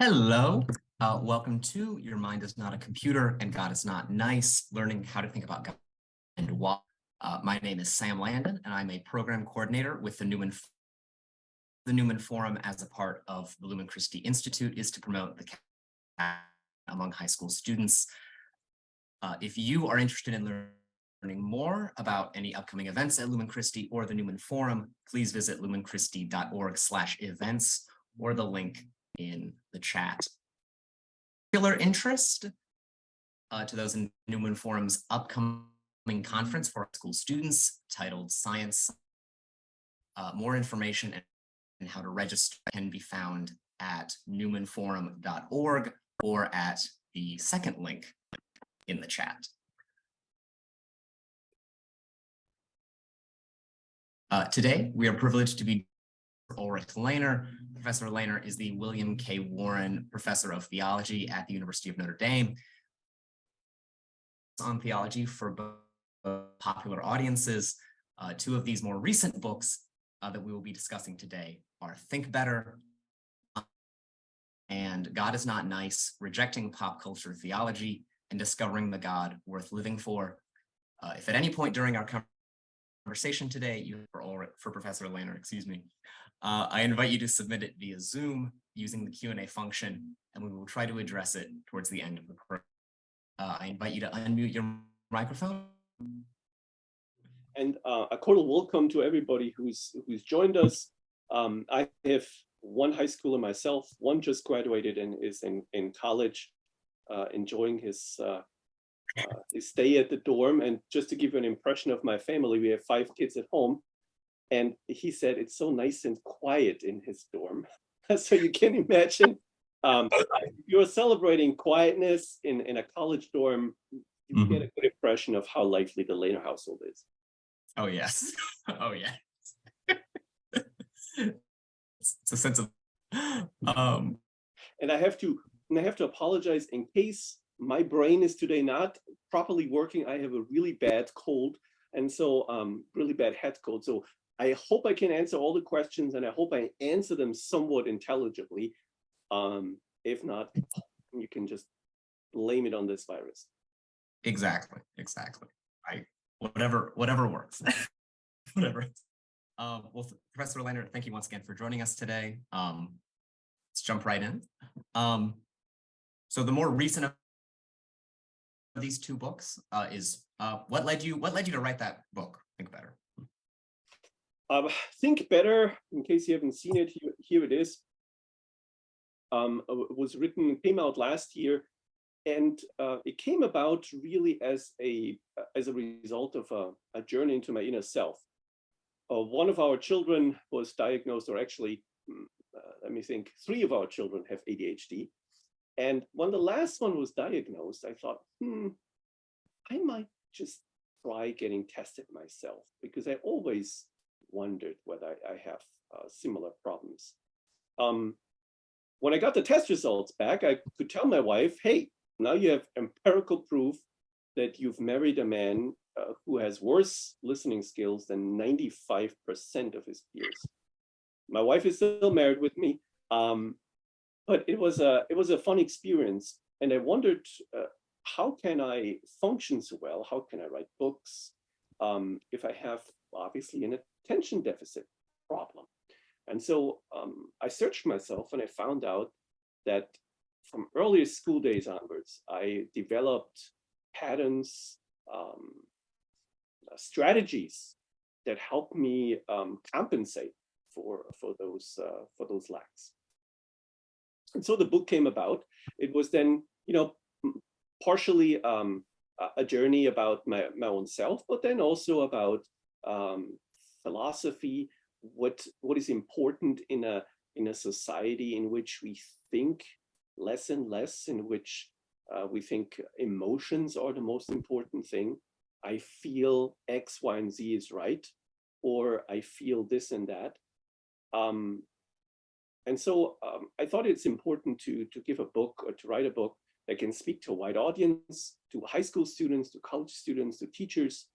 Hello, welcome to Your Mind is Not a Computer and God is Not Nice, learning how to think about God and why. My name is Sam Landon, and I'm a program coordinator with the Newman Forum. As a part of the Lumen Christi Institute is to promote the among high school students. If you are interested in learning more about any upcoming events at Lumen Christi or the Newman Forum, please visit lumenchristi.org/events or the link in the chat. Particular interest to those in Newman Forum's upcoming conference for school students titled Science. More information and how to register can be found at newmanforum.org or at the second link in the chat. Today, we are privileged to be Ulrich Lehner. Professor Lehner is the William K. Warren Professor of Theology at the University of Notre Dame. On theology for both popular audiences. Two of these more recent books that we will be discussing today are Think Better and God is Not Nice, Rejecting Pop Culture Theology and Discovering the God Worth Living For. If at any point during our conversation today, for Professor Lehner, I invite you to submit it via Zoom using the Q&A function, and we will try to address it towards the end of the program. I invite you to unmute your microphone. And a cordial welcome to everybody who's joined us. I have one high schooler myself, one just graduated and is in college, enjoying his stay at the dorm. And just to give you an impression of my family, we have 5 kids at home. And he said it's so nice and quiet in his dorm. So you can imagine, you're celebrating quietness in a college dorm, you get a good impression of how lively the Lehner household is. Oh, yes. Oh, yes. It's a sense of... And I have to apologize in case my brain is today not properly working. I have a really bad cold, and so really bad head cold. So I hope I can answer all the questions, and I hope I answer them somewhat intelligibly. If not, you can just blame it on this virus. Exactly. Whatever works. Whatever. Well, Professor Lehner, thank you once again for joining us today. Let's jump right in. So the more recent of these 2 books is what led you to write that book, Think Better? Think Better, in case you haven't seen it, here it is. It was written, came out last year, and it came about really as a result of a journey into my inner self. One of our children was diagnosed, or actually, let me think, 3 of our children have ADHD. And when the last one was diagnosed, I thought, I might just try getting tested myself, because I always wondered whether I have similar problems. When I got the test results back, I could tell my wife, hey, now you have empirical proof that you've married a man who has worse listening skills than 95% of his peers. My wife is still married with me, but it was a fun experience. And I wondered, how can I function so well? How can I write books if I have obviously an attention deficit problem? And so I searched myself, and I found out that from earlier school days onwards, I developed patterns, strategies that help me compensate for those lacks. And so the book came about. It was then, partially a journey about my own self, but then also about philosophy, what is important in a society in which we think less and less, in which we think emotions are the most important thing. I feel X, Y, and Z is right, or I feel this and that. And so I thought it's important to give a book, or to write a book that can speak to a wide audience, to high school students, to college students, to teachers,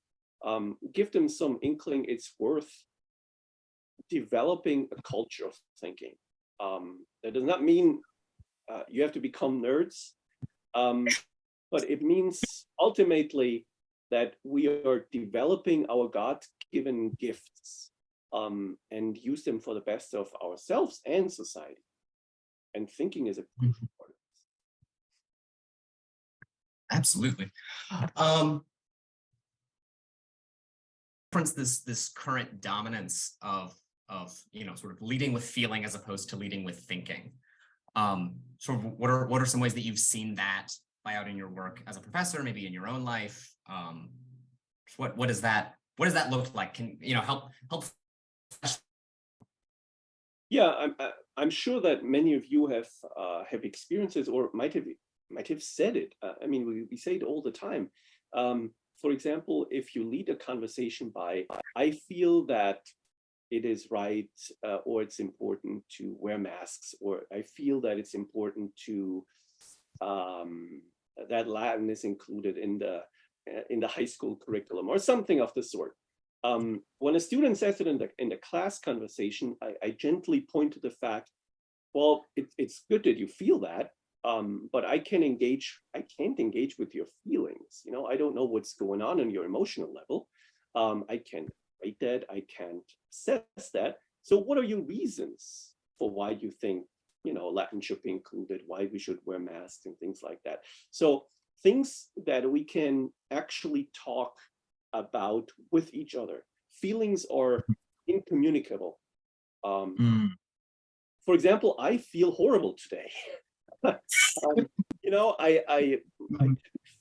give them some inkling it's worth developing a culture of thinking. That does not mean you have to become nerds. But it means ultimately that we are developing our God-given gifts and use them for the best of ourselves and society. And thinking is a crucial part of this. Absolutely. This current dominance of sort of leading with feeling as opposed to leading with thinking. Sort of what are some ways that you've seen that play out in your work as a professor, maybe in your own life? What does that look like? Can help? Yeah, I'm sure that many of you have experiences or might have said it. I mean, we say it all the time. For example, if you lead a conversation by, I feel that it is right or it's important to wear masks, or I feel that it's important to that Latin is included in the high school curriculum or something of the sort. When a student says it in the class conversation, I gently point to the fact, well, it's good that you feel that, but I can't engage with your feelings. I don't know what's going on your emotional level. I can't rate that. I can't assess that. So what are your reasons for why you think, Latin should be included, why we should wear masks and things like that? So things that we can actually talk about with each other. Feelings are incommunicable. For example, I feel horrible today. I took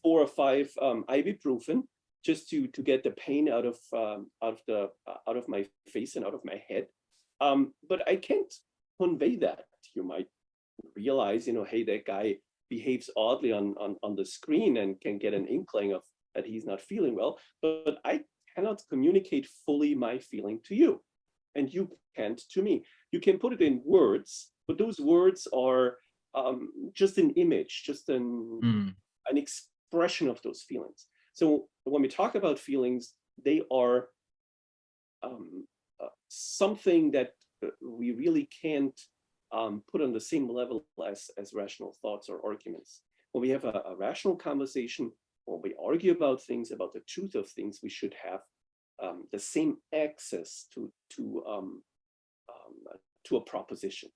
4 or 5 ibuprofen just to get the pain out of my face and out of my head. But I can't convey that. You might realize, hey, that guy behaves oddly on the screen and can get an inkling of that he's not feeling well, but I cannot communicate fully my feeling to you, and you can't to me. You can put it in words, but those words are just an image, just an expression of those feelings. So when we talk about feelings, they are something that we really can't put on the same level as rational thoughts or arguments. When we have a rational conversation, when we argue about things, about the truth of things, we should have the same access to a proposition.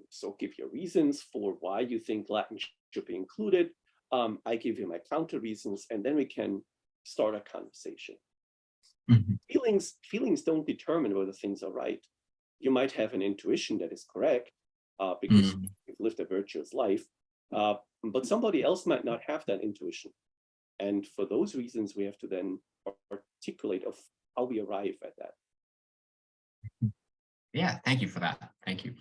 So give your reasons for why you think Latin should be included. I give you my counter reasons, and then we can start a conversation. Feelings don't determine whether things are right. You might have an intuition that is correct because you've lived a virtuous life, but somebody else might not have that intuition. And for those reasons, we have to then articulate of how we arrive at that. Yeah, thank you for that. Thank you.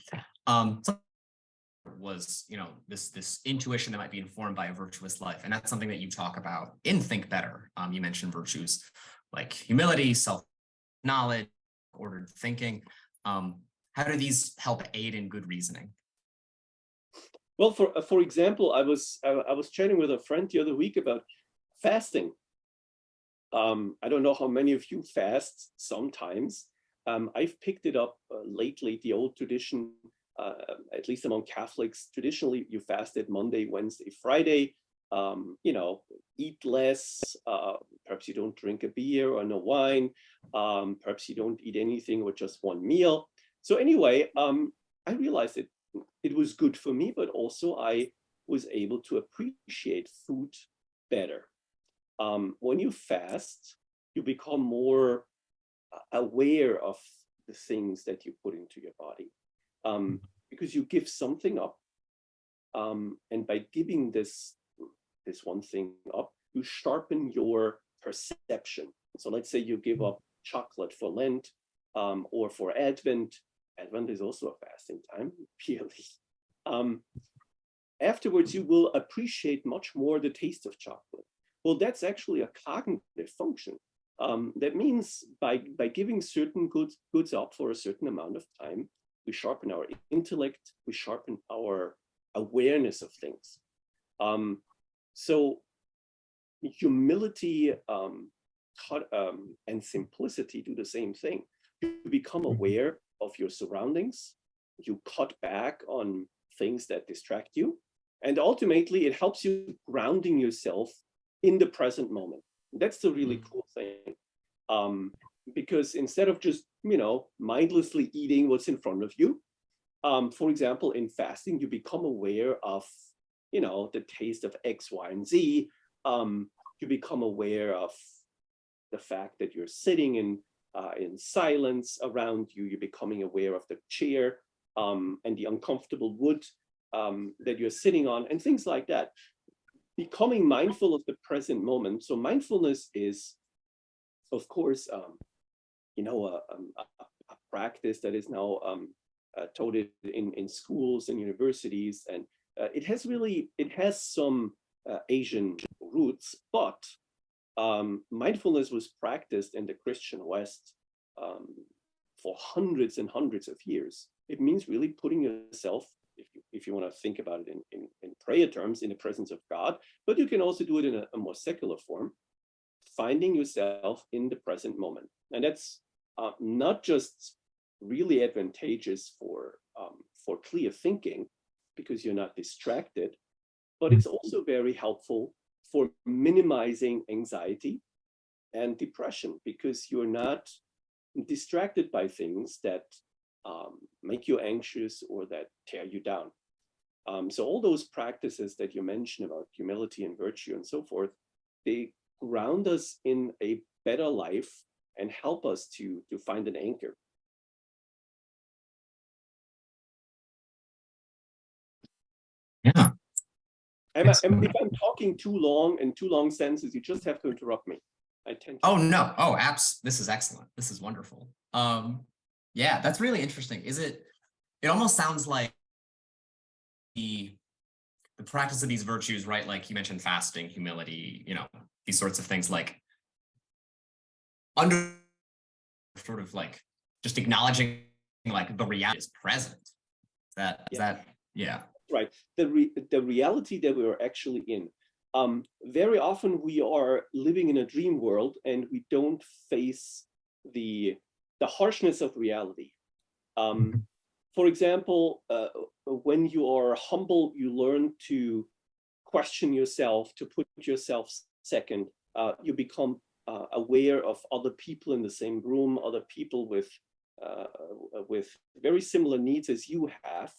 Was this intuition that might be informed by a virtuous life, and that's something that you talk about in Think Better. You mentioned virtues like humility, self-knowledge, ordered thinking. How do these help aid in good reasoning? Well, for example, I was chatting with a friend the other week about fasting. I don't know how many of you fast sometimes. I've picked it up lately, the old tradition, at least among Catholics. Traditionally, you fasted Monday, Wednesday, Friday. Eat less. Perhaps you don't drink a beer or no wine. Perhaps you don't eat anything or just one meal. So anyway, I realized it was good for me, but also I was able to appreciate food better. When you fast, you become more aware of the things that you put into your body, because you give something up, and by giving this one thing up, you sharpen your perception. So let's say you give up chocolate for Lent, or for Advent. Advent is also a fasting time, really. Afterwards, you will appreciate much more the taste of chocolate. Well, that's actually a cognitive function. That means by giving certain goods up for a certain amount of time, we sharpen our intellect, we sharpen our awareness of things. So humility and simplicity do the same thing. You become aware of your surroundings. You cut back on things that distract you. And ultimately, it helps you grounding yourself in the present moment. That's the really cool thing. Because instead of just, mindlessly eating what's in front of you, for example, in fasting, you become aware of, the taste of X, Y, and Z. You become aware of the fact that you're sitting in silence around you. You're becoming aware of the chair and the uncomfortable wood that you're sitting on, and things like that. Becoming mindful of the present moment. So mindfulness is, of course, a practice that is now taught in schools and universities, and it has some Asian roots, but mindfulness was practiced in the Christian West for hundreds and hundreds of years. It means really putting yourself, if you want to think about it in prayer terms, in the presence of God, but you can also do it in a more secular form, finding yourself in the present moment. And that's not just really advantageous for clear thinking, because you're not distracted, but it's also very helpful for minimizing anxiety and depression, because you're not distracted by things that make you anxious or that tear you down. So all those practices that you mentioned about humility and virtue and so forth, they ground us in a better life and help us to find an anchor. Yeah. If I'm talking too long in too long sentences, you just have to interrupt me. I tend to. Oh, no. Oh, this is excellent. This is wonderful. Yeah, that's really interesting. It almost sounds like the practice of these virtues, right? Like you mentioned fasting, humility, these sorts of things, like under sort of like just acknowledging like the reality is present. Yeah. Right. The reality that we are actually in. Very often we are living in a dream world and we don't face the harshness of reality. For example, when you are humble, you learn to question yourself, to put yourself second. You become aware of other people in the same room, other people with very similar needs as you have.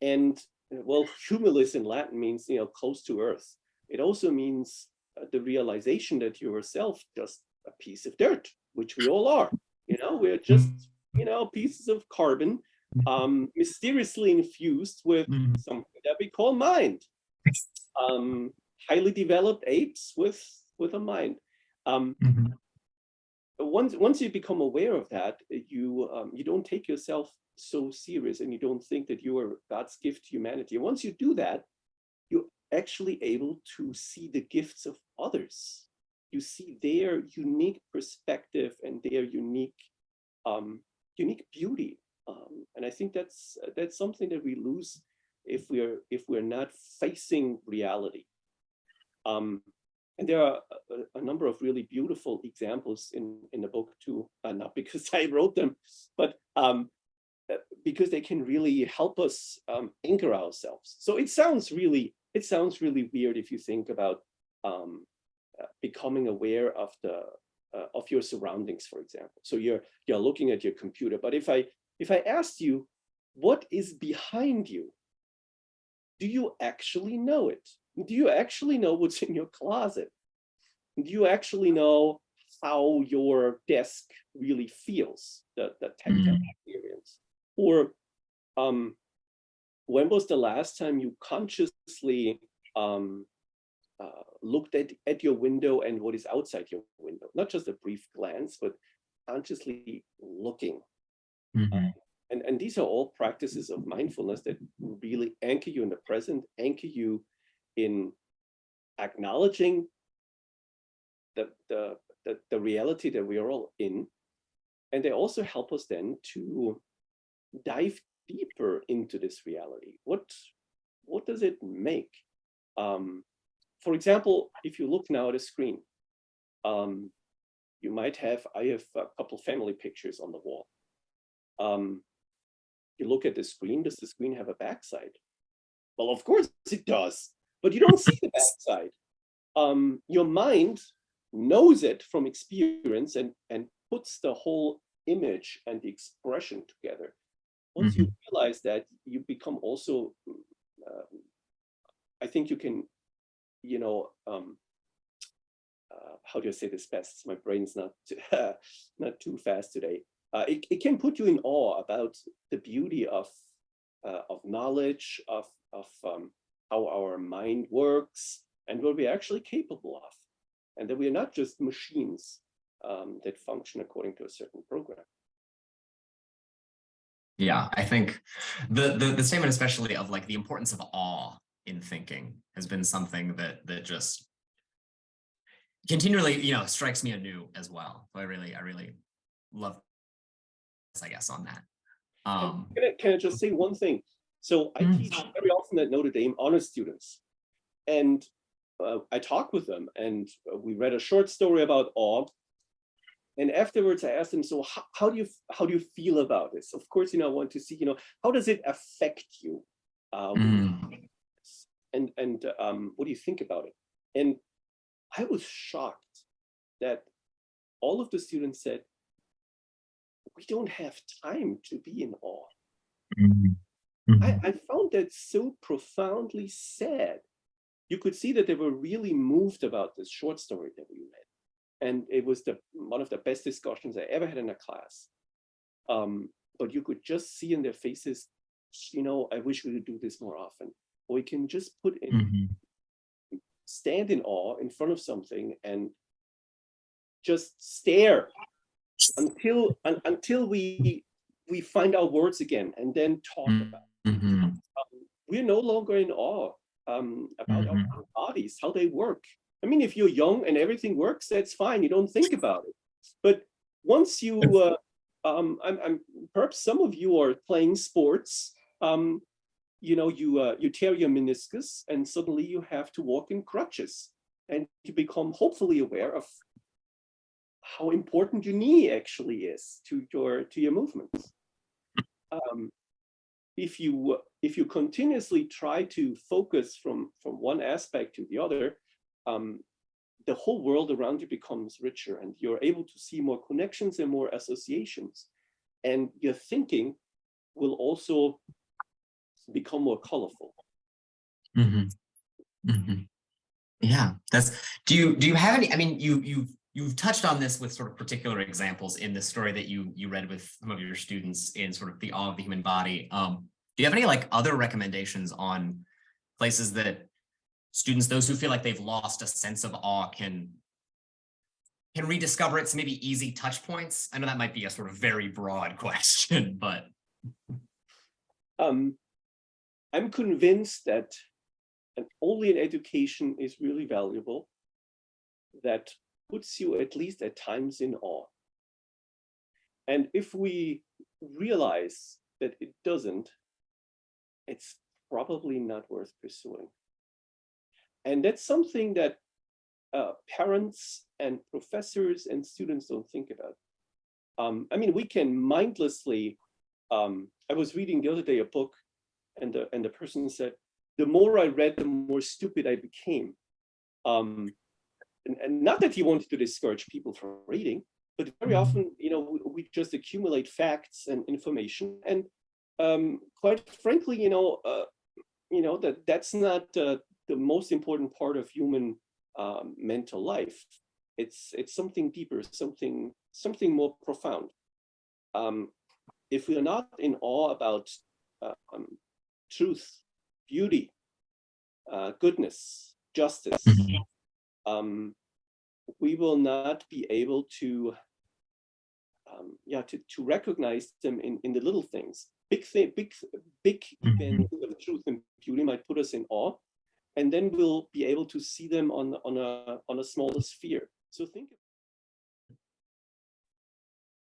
And well, humilis in Latin means, close to earth. It also means the realization that you're yourself just a piece of dirt, which we all are. We're just, pieces of carbon, mysteriously infused with something that we call mind. Highly developed apes with a mind. Once you become aware of that, you don't take yourself so serious, and you don't think that you are God's gift to humanity. And once you do that, you're actually able to see the gifts of others. You see their unique perspective and their unique beauty. And I think that's something that we lose if we're not facing reality. And there are a number of really beautiful examples in the book too, not because I wrote them, but because they can really help us anchor ourselves. So it sounds really weird if you think about becoming aware of your surroundings, for example. So you're looking at your computer, but if I asked you, what is behind you? Do you actually know it? Do you actually know what's in your closet? Do you actually know how your desk really feels, the tactile experience? Or when was the last time you consciously looked at your window and what is outside your window? Not just a brief glance, but consciously looking. And these are all practices of mindfulness that really anchor you in the present, anchor you in acknowledging the reality that we are all in. And they also help us then to dive deeper into this reality. What does it make? For example, if you look now at a screen, you might have, I have a couple family pictures on the wall. You look at the screen, does the screen have a backside? Well, of course it does, but you don't see the backside. Your mind knows it from experience and puts the whole image and the expression together. Once you realize that, you become also, I think you can, how do I say this best? My brain's not not too fast today. It can put you in awe about the beauty of knowledge, of how our mind works, and what we're actually capable of, and that we are not just machines that function according to a certain program. Yeah, I think the statement, especially of like the importance of awe in thinking, has been something that just continually, strikes me anew as well. So I really love this, I guess, on that. Can I just say one thing? So I teach very often at Notre Dame honor students, and I talk with them, and we read a short story about awe. And afterwards, I asked them, so how do you feel about this? Of course, I want to see, how does it affect you? And what do you think about it? And I was shocked that all of the students said, we don't have time to be in awe. I found that so profoundly sad. You could see that they were really moved about this short story that we read. And it was one of the best discussions I ever had in a class. But you could just see in their faces, I wish we could do this more often. Or we can just stand in awe in front of something and just stare until we find our words again, and then talk about it. We're no longer in awe about our bodies, how they work. I mean, if you're young and everything works, that's fine. You don't think about it. But once you, perhaps some of you are playing sports. You tear your meniscus, and suddenly you have to walk in crutches, and you become hopefully aware of how important your knee actually is to your movements. If you continuously try to focus from one aspect to the other, the whole world around you becomes richer, and you're able to see more connections and more associations, and your thinking will also become more colorful. Yeah, do you have any, I mean, you've touched on this with sort of particular examples in the story that you read with some of your students in sort of the awe of the human body. Do you have any like other recommendations on places that students, those who feel like they've lost a sense of awe, can rediscover it? So maybe easy touch points. I know that might be a sort of very broad question, but I'm convinced that only an education is really valuable that puts you at least at times in awe. And if we realize that it doesn't, it's probably not worth pursuing. And that's something that parents and professors and students don't think about. I mean, we can mindlessly, I was reading the other day a book, and the person said, the more I read, the more stupid I became. And not that he wanted to discourage people from reading, but very often, we just accumulate facts and information. And quite frankly, that's not the most important part of human mental life. It's something deeper, something more profound. If we are not in awe about truth, beauty, goodness, justice, we will not be able to recognize them in the little things. Big events of truth and beauty might put us in awe, and then we'll be able to see them on a smaller sphere. So think.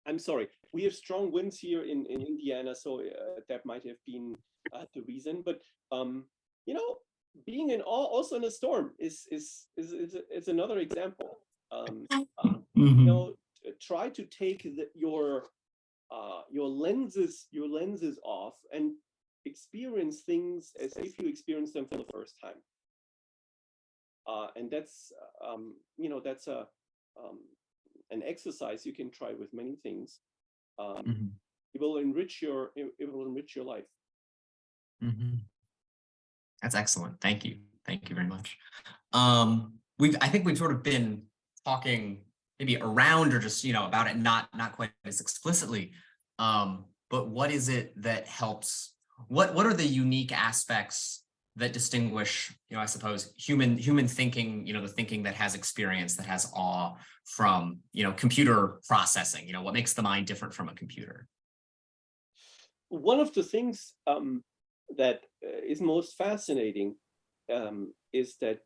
I'm sorry, we have strong winds here in Indiana, so that might have been the reason. But being in awe also in a storm is another example. Try to take your lenses off, and experience things as if you experience them for the first time. And that's, that's an exercise you can try with many things. It will enrich your life. That's excellent. Thank you. Thank you very much. I think we've sort of been talking maybe around or just, about it, not quite as explicitly. But what is it that helps? What are the unique aspects that distinguish, I suppose, human thinking, the thinking that has experience, that has awe, from, computer processing? What makes the mind different from a computer? One of the things that is most fascinating is that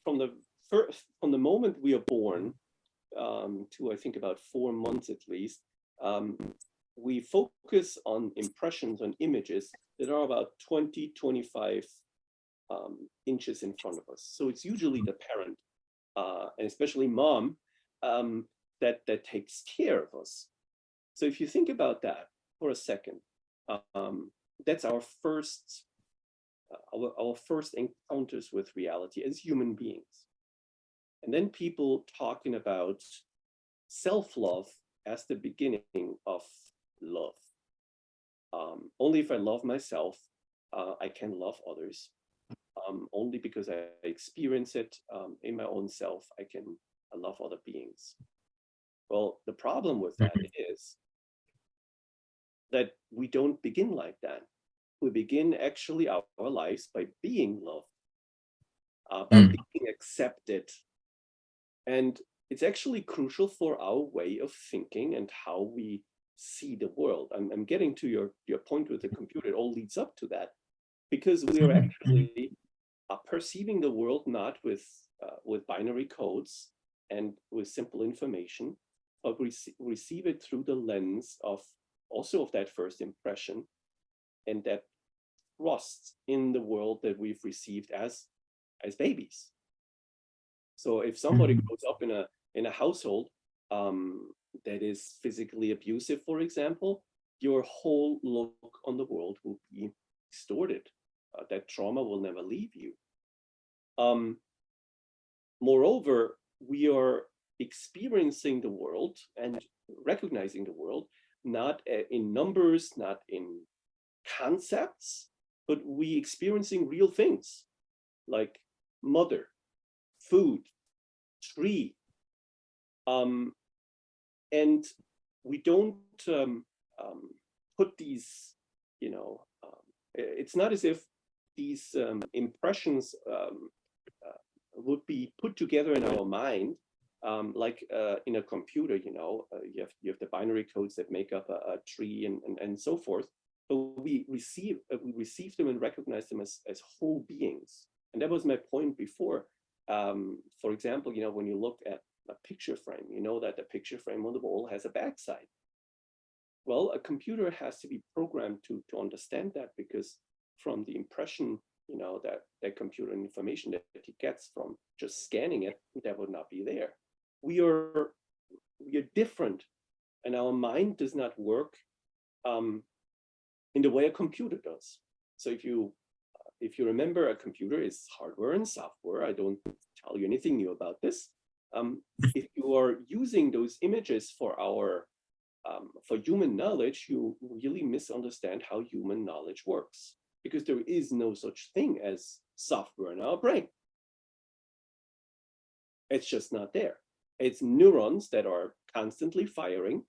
from the moment we are born to, I think, about 4 months at least, we focus on impressions, on images that are about 20, 25 inches in front of us. So it's usually the parent, and especially mom, that takes care of us. So if you think about that for a second, that's our first encounters with reality as human beings. And then people talking about self-love as the beginning of love. Only if I love myself, I can love others. Only because I experience it in my own self, I can love other beings. Well, the problem with that is that we don't begin like that. We begin actually our lives by being loved, by being accepted. And it's actually crucial for our way of thinking and how we see the world. I'm getting to your point with the computer. It all leads up to that, because we are actually perceiving the world not with binary codes and with simple information, but we receive it through the lens of that first impression, and that trust in the world that we've received as babies. So if somebody grows up in a household that is physically abusive, for example, your whole look on the world will be distorted. That trauma will never leave you. Moreover, we are experiencing the world and recognizing the world not in numbers, not in concepts, but we experiencing real things like mother, food, tree. And we don't put these, it's not as if these impressions would be put together in our mind like in a computer. You have the binary codes that make up a tree and so forth. But we receive them and recognize them as whole beings. And that was my point before. For example, when you look at a picture frame, you know that the picture frame on the wall has a backside. Well, a computer has to be programmed to understand that, because from the impression, that computer information that it gets from just scanning it, that would not be there. We are different, and our mind does not work in the way a computer does. So if you remember, a computer is hardware and software. I don't tell you anything new about this. If you are using those images for human knowledge, you really misunderstand how human knowledge works, because there is no such thing as software in our brain. It's just not there. It's neurons that are constantly firing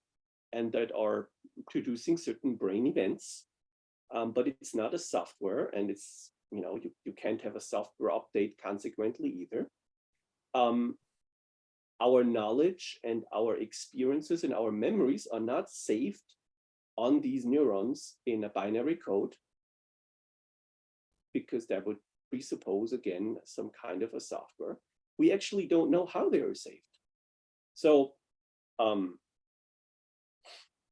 and that are producing certain brain events, but it's not a software, and it's, you can't have a software update consequently either. Our knowledge and our experiences and our memories are not saved on these neurons in a binary code, because that would presuppose, again, some kind of a software. We actually don't know how they are saved. So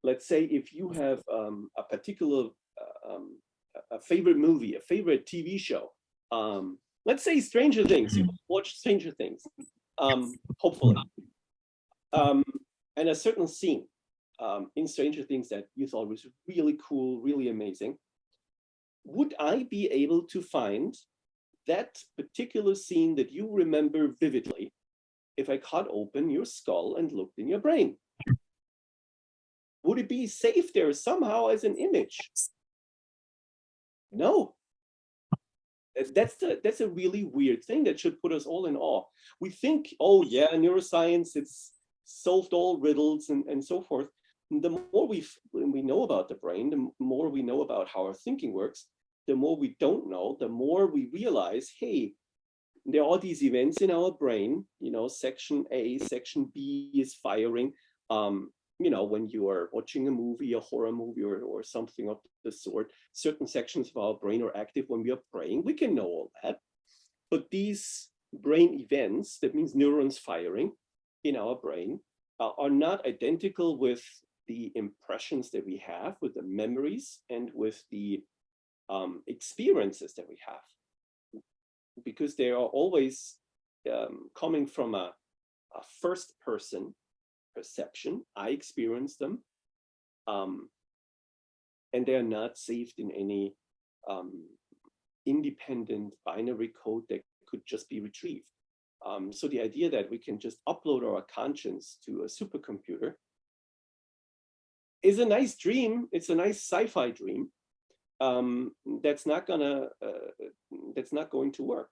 let's say if you have a particular a favorite movie, a favorite TV show, let's say Stranger Things, you watch Stranger Things, hopefully, and a certain scene in Stranger Things that you thought was really cool, really amazing. would I be able to find that particular scene that you remember vividly if I cut open your skull and looked in your brain? Would it be safe there somehow as an image? No. That's a really weird thing that should put us all in awe. We think, oh yeah, neuroscience, it's solved all riddles and so forth. And the more we know about the brain, the more we know about how our thinking works, the more we don't know, the more we realize, hey, there are these events in our brain, section A, section B is firing. When you are watching a movie, a horror movie or something of the sort, certain sections of our brain are active when we are praying. We can know all that. But these brain events, that means neurons firing in our brain, are not identical with the impressions that we have, with the memories and with the experiences that we have. Because they are always coming from a first person perception. I experience them, and they are not saved in any independent binary code that could just be retrieved. So the idea that we can just upload our conscience to a supercomputer is a nice dream. It's a nice sci-fi dream. That's not going to work.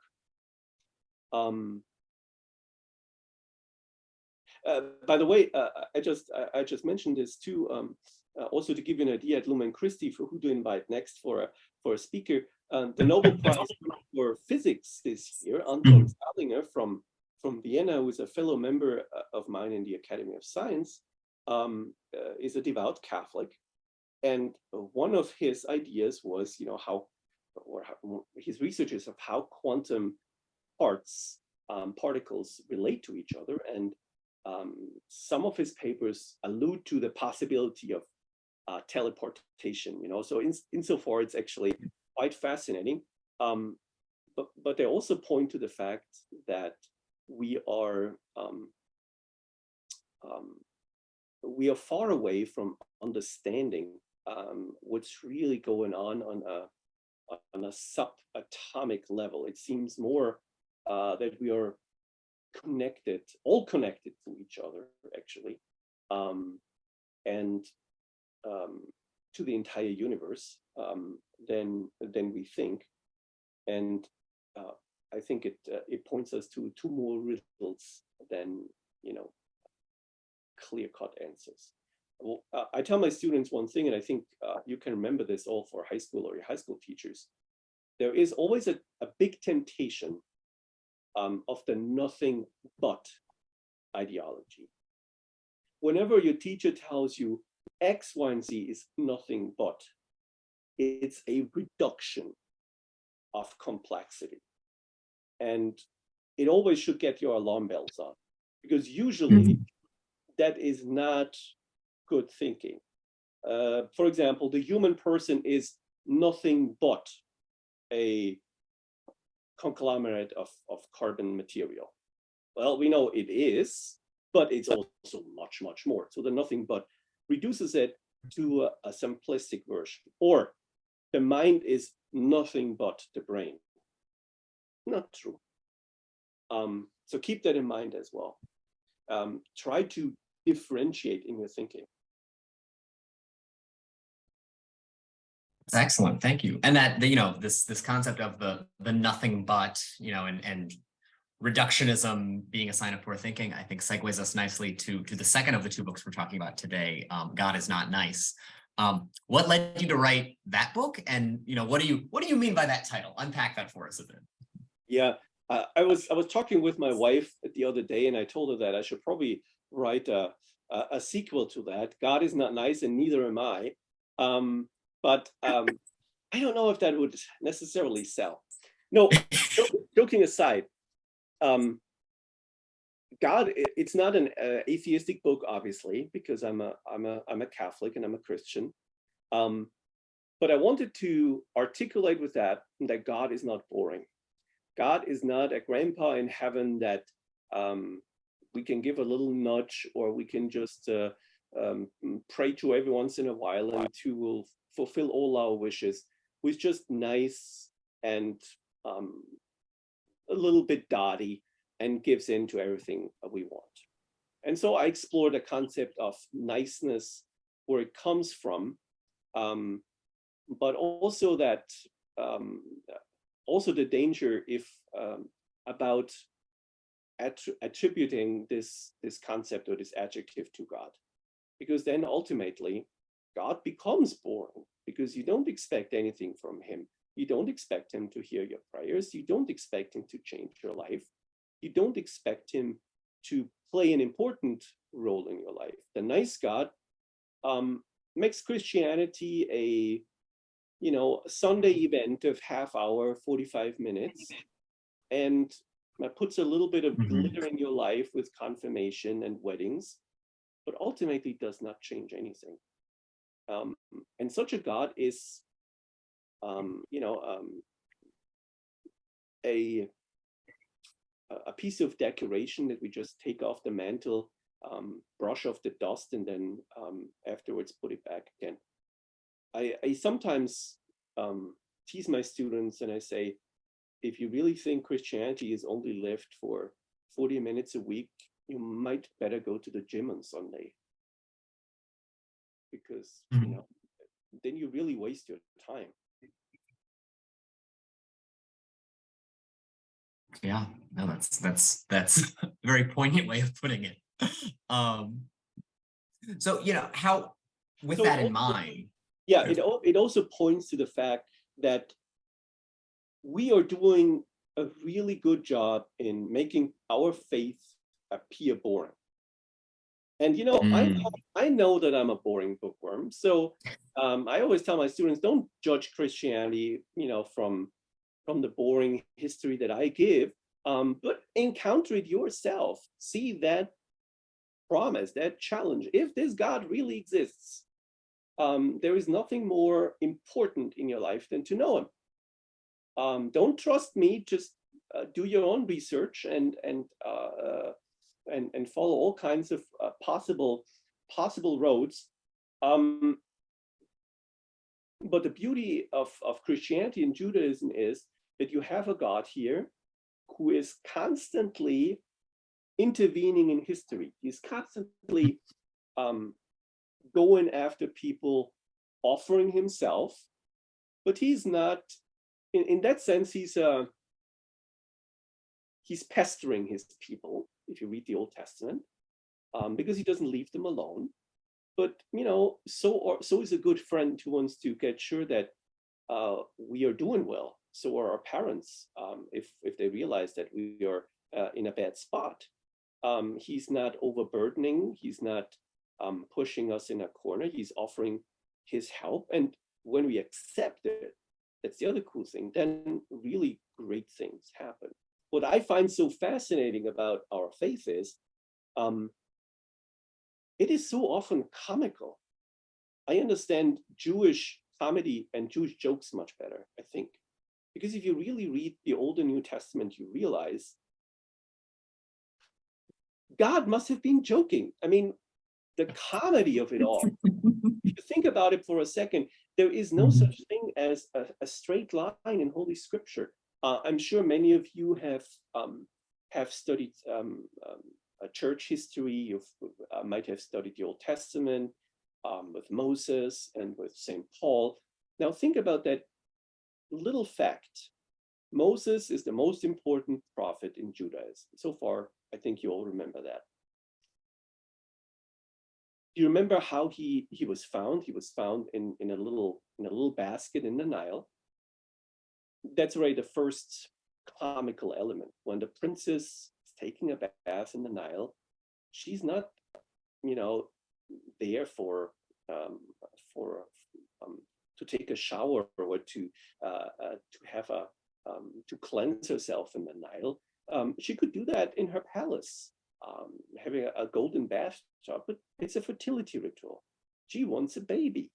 By the way, I just mentioned this too, also to give you an idea at Lumen Christi for who to invite next for a speaker. The Nobel Prize for Physics this year, Anton Salinger from Vienna, who is a fellow member of mine in the Academy of Science, is a devout Catholic. And one of his ideas was, his researches of how quantum particles relate to each other. And some of his papers allude to the possibility of teleportation, so insofar it's actually quite fascinating. But they also point to the fact that we are far away from understanding what's really going on a subatomic level. It seems more that we are all connected to each other, actually, and to the entire universe than we think. And I think it points us to two more riddles than clear-cut answers. Well, I tell my students one thing, and I think you can remember this all for high school or your high school teachers. There is always a big temptation of the nothing but ideology. Whenever your teacher tells you X, Y, and Z is nothing but, it's a reduction of complexity. And it always should get your alarm bells on, because usually that is not good thinking. For example, the human person is nothing but a conglomerate of carbon material. Well, we know it is, but it's also much, much more. So the nothing but reduces it to a simplistic version. Or the mind is nothing but the brain. Not true. So keep that in mind as well. Try to differentiate in your thinking. That's excellent. Thank you. And that, this concept of the nothing but, and reductionism being a sign of poor thinking, I think segues us nicely to the second of the two books we're talking about today, God is Not Nice. What led you to write that book? And, what do you mean by that title? Unpack that for us a bit. Yeah, I was talking with my wife the other day, and I told her that I should probably write a sequel to that. God is Not Nice, and neither am I. But I don't know if that would necessarily sell. No, joking aside, God, it's not an atheistic book, obviously, because I'm a Catholic and I'm a Christian. But I wanted to articulate with that God is not boring. God is not a grandpa in heaven that we can give a little nudge, or we can just pray to every once in a while and who will fulfill all our wishes. who's just nice and a little bit dotty and gives in to everything we want. And so I explore the concept of niceness, where it comes from, but also that also the danger if about attributing this concept or this adjective to God, because then ultimately God becomes boring, because you don't expect anything from him. You don't expect him to hear your prayers. You don't expect him to change your life. You don't expect him to play an important role in your life. The nice God makes Christianity a Sunday event of half hour, 45 minutes, and puts a little bit of glitter in your life with confirmation and weddings, but ultimately does not change anything. And such a God is, a piece of decoration that we just take off the mantle, brush off the dust, and then afterwards put it back again. I sometimes tease my students and I say, if you really think Christianity is only lived for 40 minutes a week, you might better go to the gym on Sunday. Because, then you really waste your time. Yeah, no, that's a very poignant way of putting it. So, how, with that in mind. Yeah, it also points to the fact that we are doing a really good job in making our faith appear boring. And I know that I'm a boring bookworm, so I always tell my students, don't judge Christianity, from the boring history that I give, but encounter it yourself. See that promise, that challenge. If this God really exists, there is nothing more important in your life than to know him. Don't trust me. Just do your own research and follow all kinds of possible roads. But the beauty of Christianity and Judaism is that you have a God here who is constantly intervening in history. He's constantly going after people, offering himself, but he's not, in that sense, he's pestering his people, if you read the Old Testament, because he doesn't leave them alone. But so is a good friend who wants to get sure that we are doing well. So are our parents, if they realize that we are in a bad spot. He's not overburdening. He's not pushing us in a corner. He's offering his help. And when we accept it, that's the other cool thing, then really great things happen. What I find so fascinating about our faith is it is so often comical. I understand Jewish comedy and Jewish jokes much better, I think. Because if you really read the Old and New Testament, you realize God must have been joking. I mean, the comedy of it all. If you think about it for a second, there is no such thing as a straight line in Holy Scripture. I'm sure many of you have studied a church history. You might have studied the Old Testament with Moses and with St. Paul. Now think about that little fact. Moses is the most important prophet in Judaism. So far, I think you all remember that. Do you remember how he was found? He was found in a little basket in the Nile. That's already the first comical element. When the princess is taking a bath in the Nile, she's not, there for to take a shower or to have to cleanse herself in the Nile. She could do that in her palace, having a golden bathtub, but it's a fertility ritual. She wants a baby.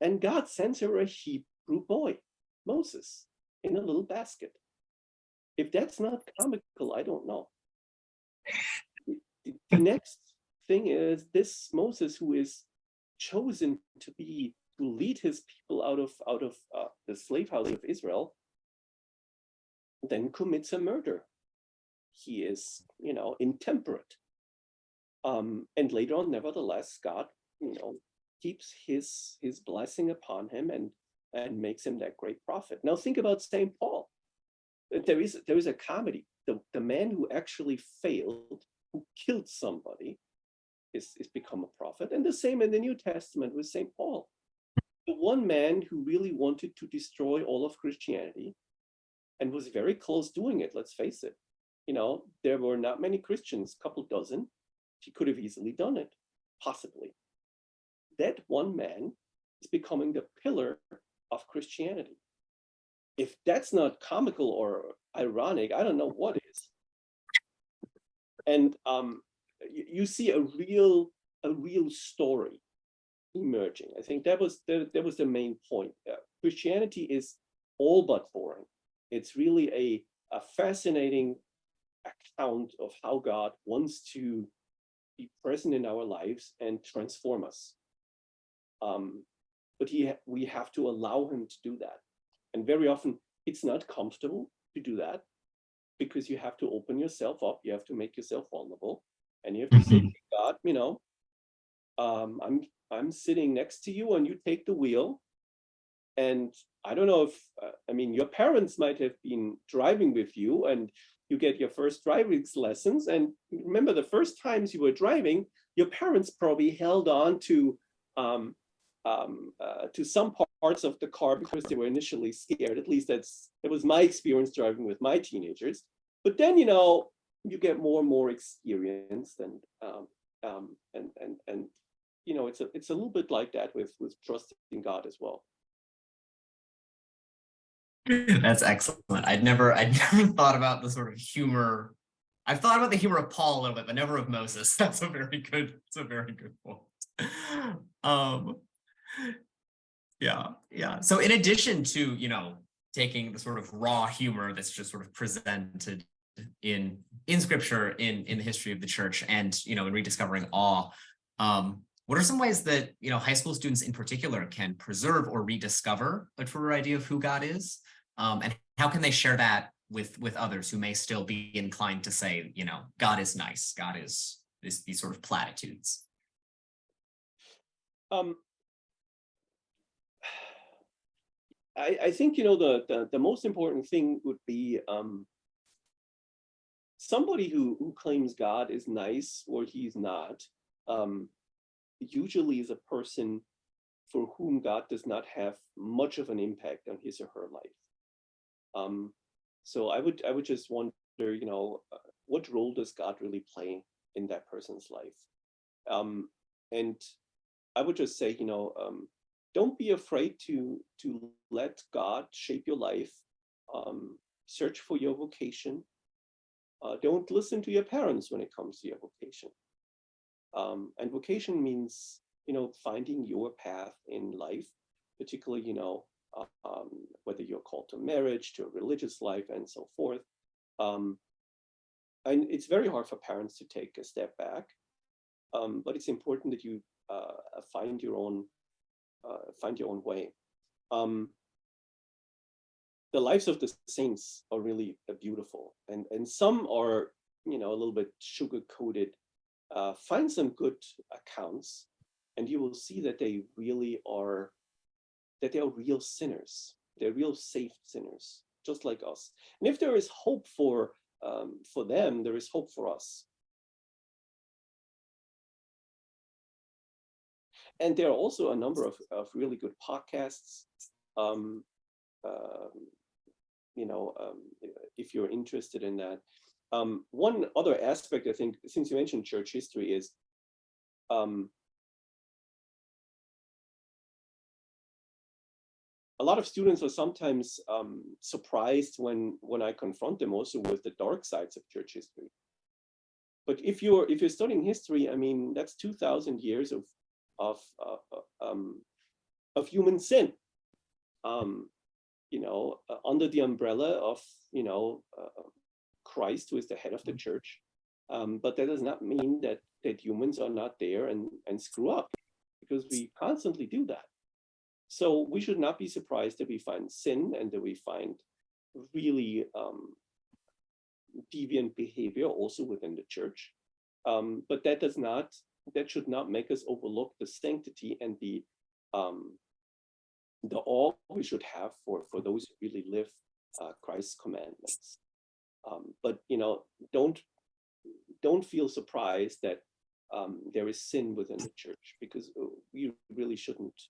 And God sends her a Hebrew boy, Moses, in a little basket. If that's not comical, I don't know. The next thing is this Moses, who is chosen to be lead his people out of the slave house of Israel, then commits a murder. He is, intemperate. And later on, nevertheless, God, keeps his blessing upon him and makes him that great prophet. Now think about St. Paul. There is a comedy. The man who actually failed, who killed somebody, is become a prophet. And the same in the New Testament with St. Paul. The one man who really wanted to destroy all of Christianity and was very close doing it, let's face it. There were not many Christians, a couple dozen. He could have easily done it, possibly. That one man is becoming the pillar of Christianity. If that's not comical or ironic, I don't know what is. And you see a real story emerging. I think that was the main point. Christianity is all but boring. It's really a fascinating account of how God wants to be present in our lives and transform us. But we have to allow him to do that. And very often it's not comfortable to do that, because you have to open yourself up, you have to make yourself vulnerable, and you have to say, God, I'm sitting next to you and you take the wheel. And I don't know if, your parents might have been driving with you and you get your first driving lessons. And remember, the first times you were driving, your parents probably held on to some parts of the car because they were initially scared. At least that was my experience driving with my teenagers. But then, you get more and more experience, and it's a little bit like that with trusting God as well. That's excellent. I'd never thought about the sort of humor. I've thought about the humor of Paul a little bit, but never of Moses. That's a very good point. Yeah. So in addition to, taking the sort of raw humor that's just sort of presented in scripture, in the history of the church, and, in rediscovering awe, what are some ways that, high school students in particular can preserve or rediscover a truer idea of who God is? And how can they share that with others who may still be inclined to say, God is nice, God is these sort of platitudes? I think, the most important thing would be somebody who claims God is nice or he's not, usually is a person for whom God does not have much of an impact on his or her life. So I would just wonder, what role does God really play in that person's life? And I would just say, don't be afraid to let God shape your life. Search for your vocation. Don't listen to your parents when it comes to your vocation. And vocation means, finding your path in life, particularly, whether you're called to marriage, to a religious life, and so forth. And it's very hard for parents to take a step back, but it's important that you find your own way. The lives of the saints are really beautiful, and some are, a little bit sugar-coated. Find some good accounts, and you will see that they really are, that they are real sinners. They're real saved sinners, just like us. And if there is hope for them, there is hope for us. And there are also a number of really good podcasts. If you're interested in that. One other aspect, I think, since you mentioned church history, is a lot of students are sometimes surprised when I confront them also with the dark sides of church history. But if you're studying history, that's 2,000 years of human sin, under the umbrella of Christ, who is the head of the church. But that does not mean that humans are not there and screw up, because we constantly do that. So we should not be surprised that we find sin and that we find really deviant behavior also within the church. But that should not make us overlook the sanctity and the awe we should have for those who really live Christ's commandments. But don't feel surprised that there is sin within the church, because we really shouldn't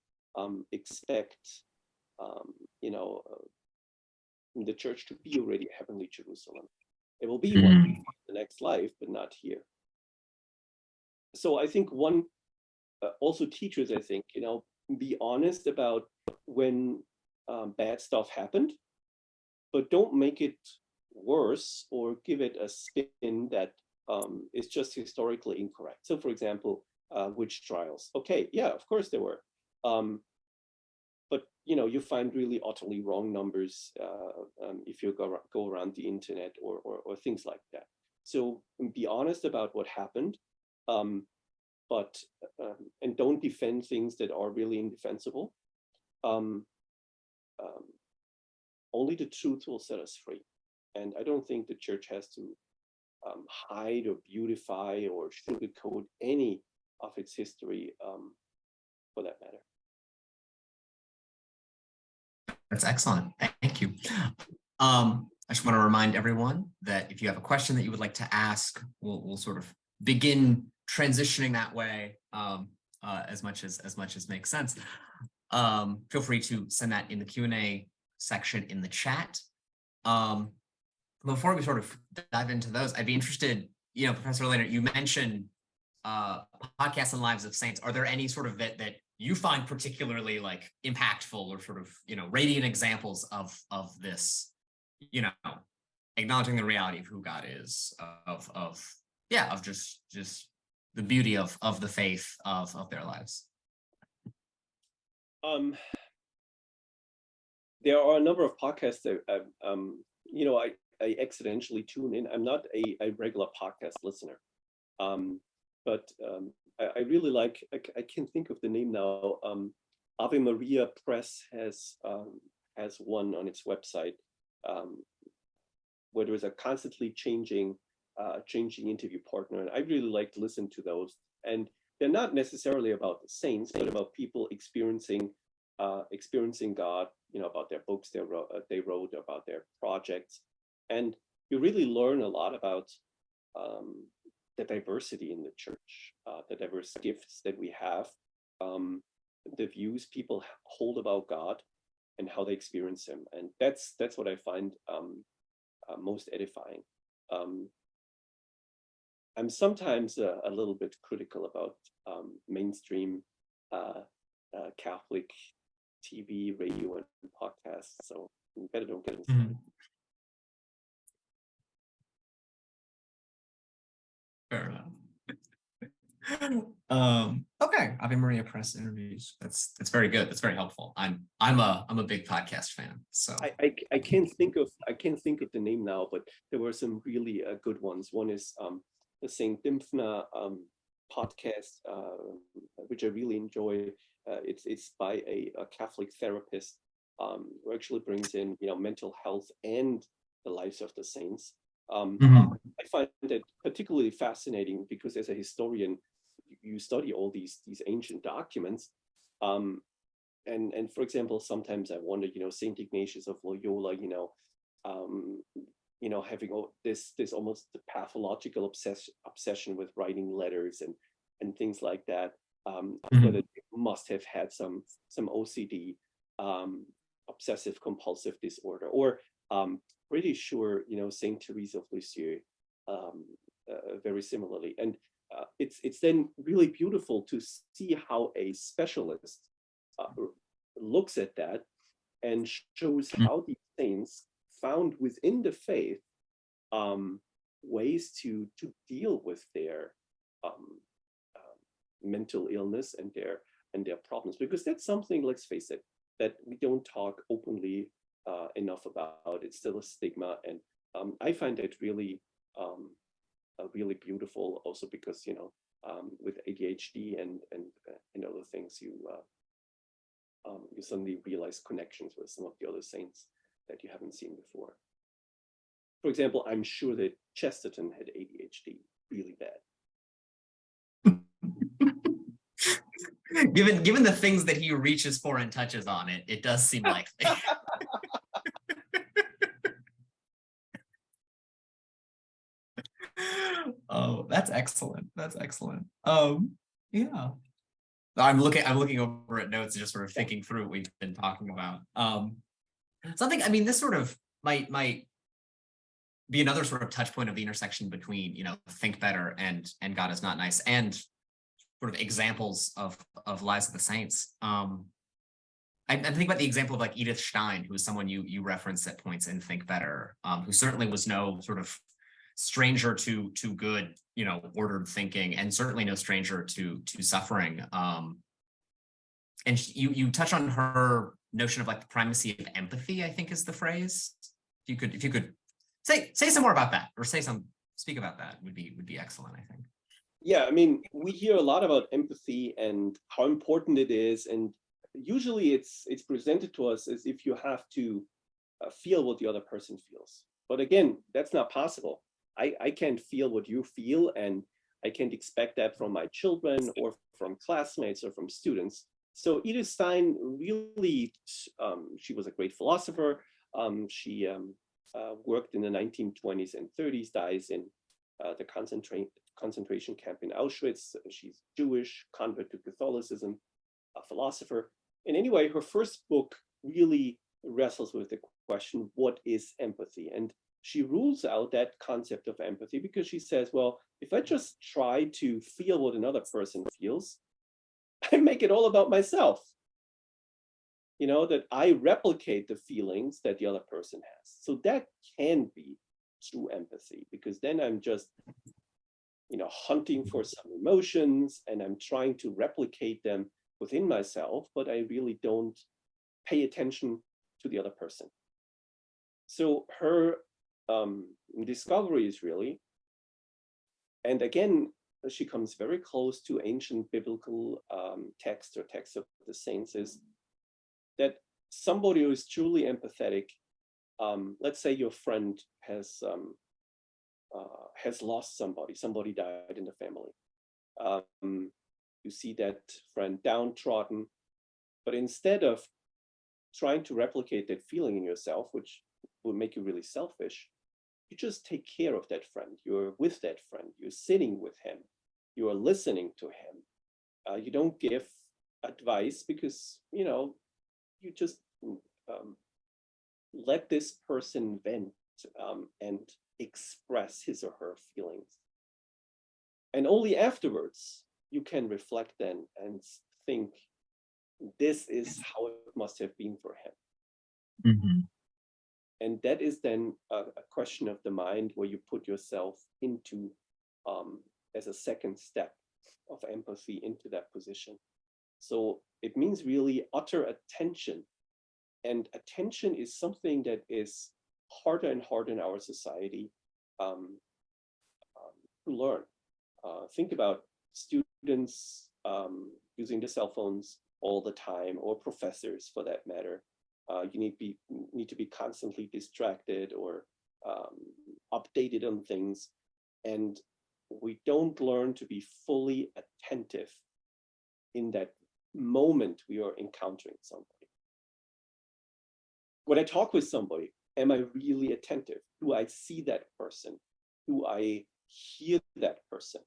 expect the church to be already heavenly Jerusalem. It will be one in the next life, but not here. So I think one also teachers, I think, be honest about when bad stuff happened, but don't make it worse or give it a spin that is just historically incorrect. So for example, witch trials. Okay, yeah, of course there were. But you find really utterly wrong numbers if you go around the internet or things like that. So be honest about what happened, but and don't defend things that are really indefensible. Only the truth will set us free, and I don't think the church has to hide or beautify or sugarcoat any of its history, for that matter. That's excellent. Thank you. I just want to remind everyone that if you have a question that you would like to ask, we'll sort of begin transitioning that way as much as makes sense. Feel free to send that in the Q&A section in the chat. Before we sort of dive into those, I'd be interested, Professor Lehner, you mentioned podcasts and lives of saints. Are there any sort of that you find particularly like impactful or sort of, radiant examples of this, acknowledging the reality of who God is, of just the beauty of the faith of their lives? There are a number of podcasts that I accidentally tune in. I'm not a regular podcast listener, but I really like. I can't think of the name now. Ave Maria Press has one on its website, where there is a constantly changing interview partner, and I really like to listen to those. And they're not necessarily about the saints, but about people experiencing God. About their books they wrote, about their projects, and you really learn a lot about the diversity in the church, the diverse gifts that we have, the views people hold about God, and how they experience Him, and that's what I find most edifying. I'm sometimes a little bit critical about mainstream Catholic TV, radio, and podcasts, so you better don't get into Fair enough. Okay, Ave Maria Press interviews. That's very good. That's very helpful. I'm a big podcast fan. So I can't think of the name now, but there were some really good ones. One is the Saint Dymphna podcast, which I really enjoy. It's by a Catholic therapist who actually brings in mental health and the lives of the saints. I find that particularly fascinating because as a historian, you study all these ancient documents, and for example, sometimes I wonder, Saint Ignatius of Loyola, having this almost pathological obsession with writing letters and things like that. Whether they must have had some OCD, obsessive compulsive disorder, or pretty sure Saint Therese of Lisieux very similarly. And it's then really beautiful to see how a specialist looks at that and shows how these saints found within the faith ways to deal with their mental illness and their problems, because that's something, let's face it, that we don't talk openly enough about. It's still a stigma, and I find it really really beautiful, also because with ADHD and other things, you suddenly realize connections with some of the other saints that you haven't seen before. For example, I'm sure that Chesterton had ADHD really bad. Given the things that he reaches for and touches on, it does seem likely. Oh, that's excellent. That's excellent. Yeah. I'm looking over at notes and just sort of thinking through what we've been talking about. So I think, I mean, this sort of might be another sort of touch point of the intersection between, think better and God is not nice, and sort of examples of lives of the saints. I think about the example of like Edith Stein, who is someone you reference at points in Think Better, who certainly was no sort of stranger to good, ordered thinking, and certainly no stranger to suffering. And you touch on her notion of like the primacy of empathy, I think is the phrase. If you could say some more about that, or speak about that would be excellent, I think. Yeah, I mean, we hear a lot about empathy and how important it is, and usually it's presented to us as if you have to feel what the other person feels. But again, that's not possible. I can't feel what you feel, and I can't expect that from my children or from classmates or from students. So Edith Stein really, she was a great philosopher. She worked in the 1920s and 30s, dies in the concentration camp in Auschwitz. She's Jewish, convert to Catholicism, a philosopher. And anyway, her first book really wrestles with the question, what is empathy? And she rules out that concept of empathy because she says, well, if I just try to feel what another person feels, I make it all about myself. That I replicate the feelings that the other person has. So that can be true empathy, because then I'm just, hunting for some emotions and I'm trying to replicate them within myself, but I really don't pay attention to the other person. So her discovery is really, and again, she comes very close to ancient biblical texts or texts of the saints, is that somebody who is truly empathetic, let's say your friend has lost somebody died in the family. You see that friend downtrodden, but instead of trying to replicate that feeling in yourself, which will make you really selfish, you just take care of that friend. You're with that friend. You're sitting with him. You are listening to him. You don't give advice because, you just let this person vent and express his or her feelings. And only afterwards, you can reflect then and think, this is how it must have been for him. Mm-hmm. And that is then a question of the mind where you put yourself into, as a second step of empathy, into that position. So it means really utter attention. And attention is something that is harder and harder in our society to learn. Think about students using the cell phones all the time, or professors for that matter. You need to be constantly distracted or updated on things, and we don't learn to be fully attentive in that moment we are encountering somebody. When I talk with somebody, am I really attentive? Do I see that person? Do I hear that person?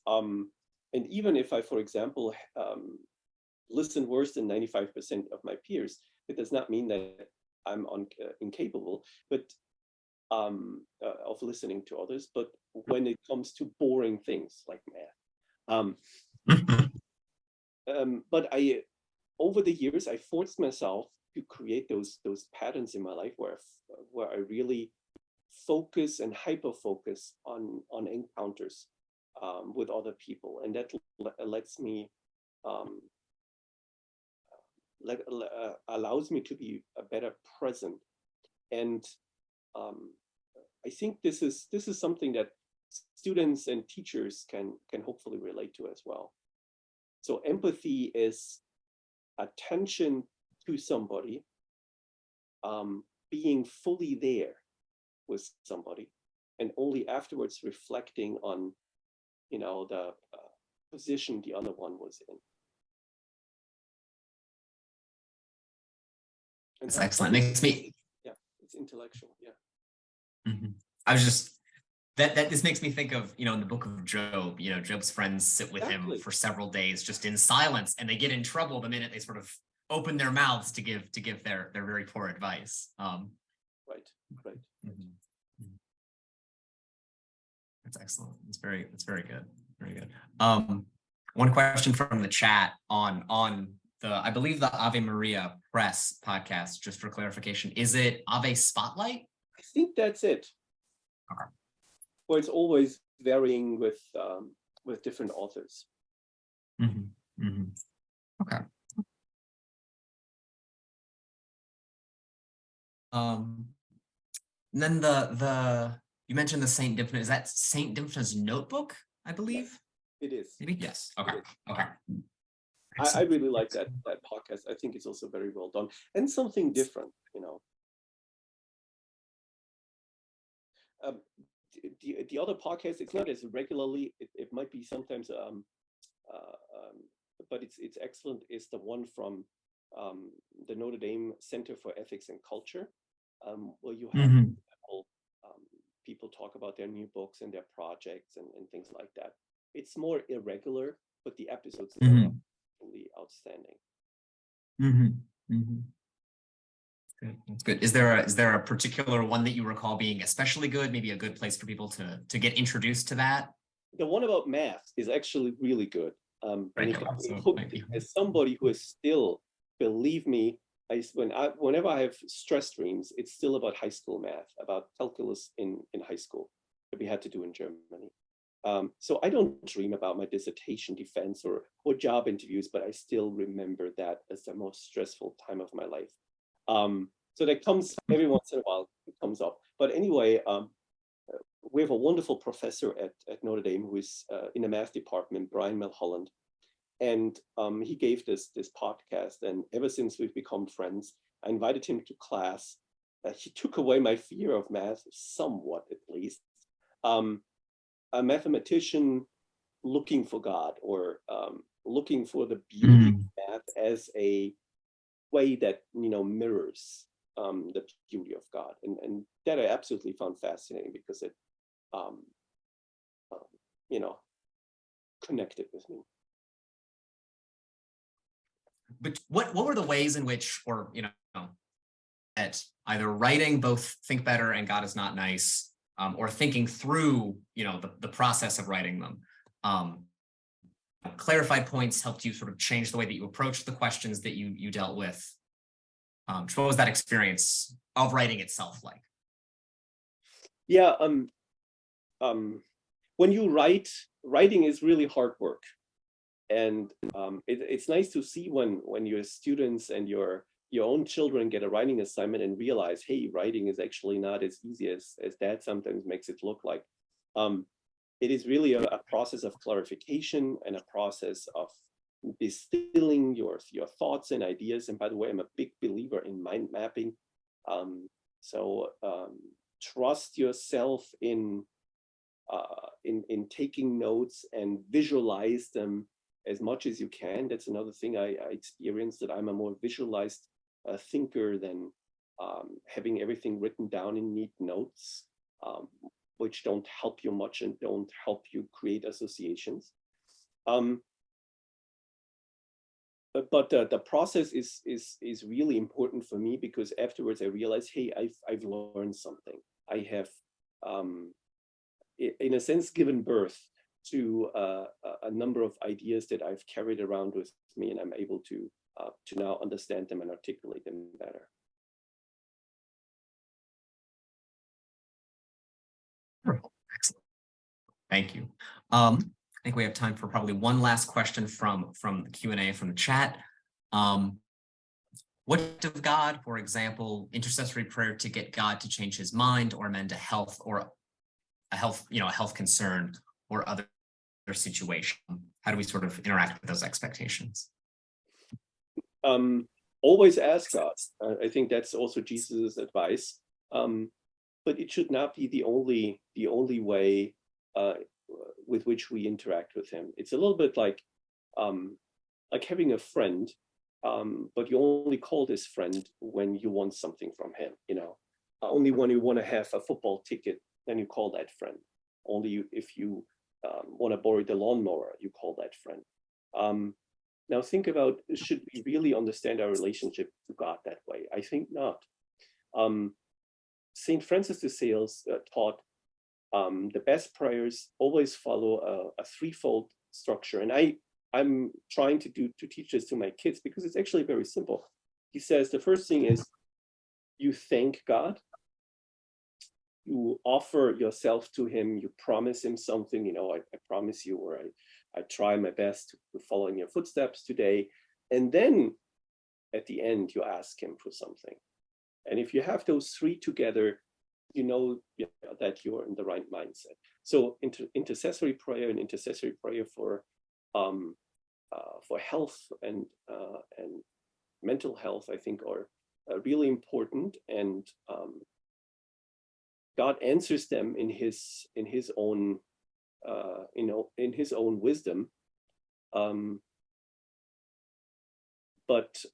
And even if I, for example, listen worse than 95% of my peers, it does not mean that I'm incapable, but of listening to others. But when it comes to boring things like math, but over the years, I forced myself to create those patterns in my life where I really focus and hyper focus on encounters with other people, and that lets me allows me to be a better present. And I think this is something that students and teachers can hopefully relate to as well. So empathy is attention to somebody, being fully there with somebody, and only afterwards reflecting on, the position the other one was in. And That's excellent. Makes me. Yeah, it's intellectual. Yeah. I was just that this makes me think of, in the book of Job, Job's friends sit with him for several days just in silence, and they get in trouble the minute they sort of open their mouths to give their very poor advice. Right. That's excellent. It's very good. Very good. One question from the chat on I believe the Ave Maria Press podcast, just for clarification, is it Ave Spotlight? I think that's it. Okay. Well, it's always varying with different authors. Okay. And then you mentioned the Saint Dymphna. Is that Saint Dymphna's notebook, I believe? It is. Maybe? Yes. Okay. Okay. I really like that podcast. I think it's also very well done and something different, The other podcast, it's not as regularly. It might be sometimes, but it's excellent. Is the one from the Notre Dame Center for Ethics and Culture, where you have people talk about their new books and their projects and things like that. It's more irregular, but the episodes are absolutely outstanding. Good. That's good. Is there a particular one that you recall being especially good? Maybe a good place for people to get introduced to that? The one about math is actually really good. As somebody who is still, believe me, whenever I have stress dreams, it's still about high school math, about calculus in high school that we had to do in Germany. So I don't dream about my dissertation defense or job interviews, but I still remember that as the most stressful time of my life. So that comes every once in a while, it comes up. But anyway, we have a wonderful professor at Notre Dame who is in the math department, Brian Mulholland. And he gave this podcast. And ever since we've become friends, I invited him to class. He took away my fear of math, somewhat at least. A mathematician looking for God, or looking for the beauty of math as a way that mirrors the beauty of God, and that I absolutely found fascinating because it connected with me. But what were the ways in which, or at either writing both Think Better and God Is Not Nice, or thinking through the process of writing them, clarified points helped you sort of change the way that you approached the questions that you dealt with? What was that experience of writing itself like? Yeah, when you writing is really hard work, and it's nice to see when your students and your own children get a writing assignment and realize, hey, writing is actually not as easy as dad sometimes makes it look like. It is really a process of clarification and a process of distilling your thoughts and ideas. And by the way, I'm a big believer in mind mapping. So trust yourself in taking notes and visualize them as much as you can. That's another thing I experienced, that I'm a more visualized thinker than having everything written down in neat notes, which don't help you much and don't help you create associations. But the process is really important for me, because afterwards I realized, hey, I've learned something. I have, in a sense, given birth to a number of ideas that I've carried around with me, and I'm able to now understand them and articulate them better. Excellent. Thank you. I think we have time for probably one last question from the Q&A from the chat. What of God, for example, intercessory prayer to get God to change his mind or amend a health concern or other situation? How do we sort of interact with those expectations? Always ask God. I think that's also Jesus's advice. But it should not be the only way with which we interact with him. It's a little bit like having a friend, but you only call this friend when you want something from him. Only when you want to have a football ticket, then you call that friend. Only if you want to borrow the lawnmower, you call that friend. Now think about, should we really understand our relationship to God that way? I think not. St. Francis de Sales taught the best prayers always follow a threefold structure. And I'm trying to teach this to my kids because it's actually very simple. He says the first thing is you thank God, you offer yourself to him, you promise him something, I promise you, or I try my best to follow in your footsteps today. And then at the end, you ask him for something. And if you have those three together, you know that you're in the right mindset. So intercessory prayer and intercessory prayer for health and mental health, I think, are really important. And God answers them in his own in his own wisdom. But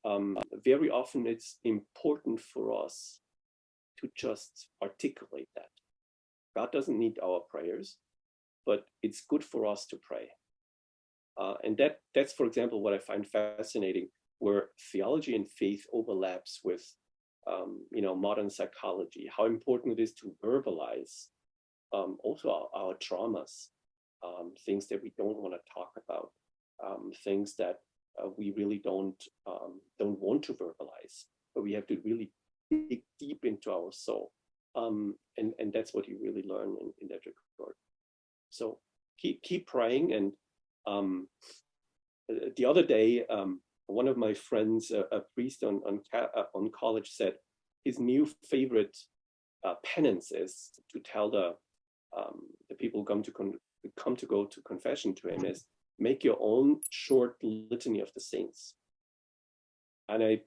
very often it's important for us to just articulate that. God doesn't need our prayers, but it's good for us to pray. And that's, for example, what I find fascinating, where theology and faith overlaps with modern psychology, how important it is to verbalize also our traumas, things that we don't want to talk about, things that we really don't want to verbalize, but we have to really dig deep into our soul. And that's what you really learn in that regard. So keep praying. And the other day, one of my friends, a priest on college, said his new favorite penance is to tell the people who come to go to confession to him is make your own short litany of the saints. And I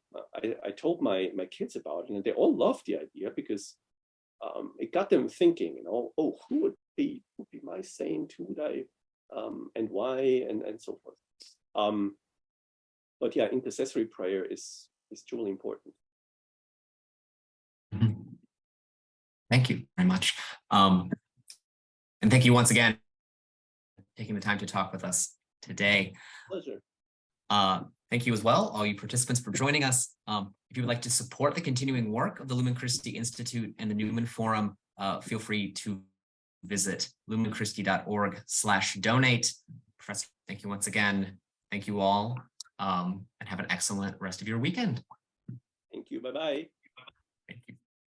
told my kids about it, and they all loved the idea because it got them thinking, oh, who would be my saint? Who would I, and why, and so forth. But yeah, intercessory prayer is truly important. Thank you very much. And thank you once again for taking the time to talk with us today. Pleasure. Thank you as well, all you participants, for joining us. If you would like to support the continuing work of the Lumen Christi Institute and the Newman Forum, feel free to visit lumenchristi.org/donate. Professor, thank you once again. Thank you all, and have an excellent rest of your weekend. Thank you. Bye-bye.